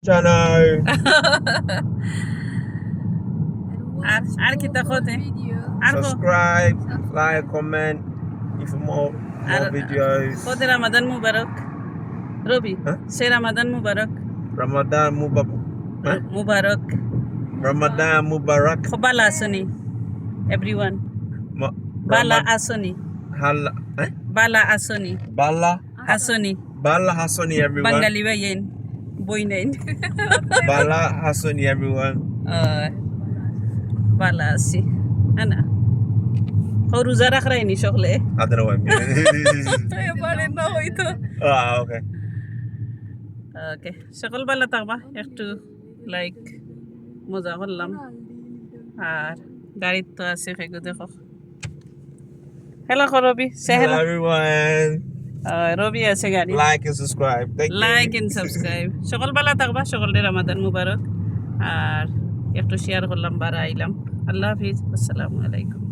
channel. আর কি দেখতে আর Subscribe, like, comment. If more videos. কত রমাদান মুবারক রবি Huh? সে রমাদান মুবারক Ramadan Mubarak. Huh? মুবারক Ramadan Mubarak. বালা আসনি everyone Ma- বালা Ramad- আসনি Hala. Eh? বালা আসনি Bala. আসনি Bala Hassani everyone. বাঙালি ভাইয়েন বই নেন Bala Hassani everyone. বালা আছি না রোজা রাখরাইনি সকলে I don't know what I mean. এবারে না হইতো Okay. ওকে সকল ভালো থাকবা একটু লাইক মজা করলাম আর গাড়ির তো আছে ফেগু দেখো হ্যালো রবি সে Hello হ্যালো everyone. রবি আছে গাড়ি Like and subscribe. Thank you. Like and subscribe সকল ভালো থাকবা সকলের রমাদান মুবারক আর একটু শেয়ার করলাম বাড়া আইলাম আল্লাহ হাফিজ আসসালামু আলাইকুম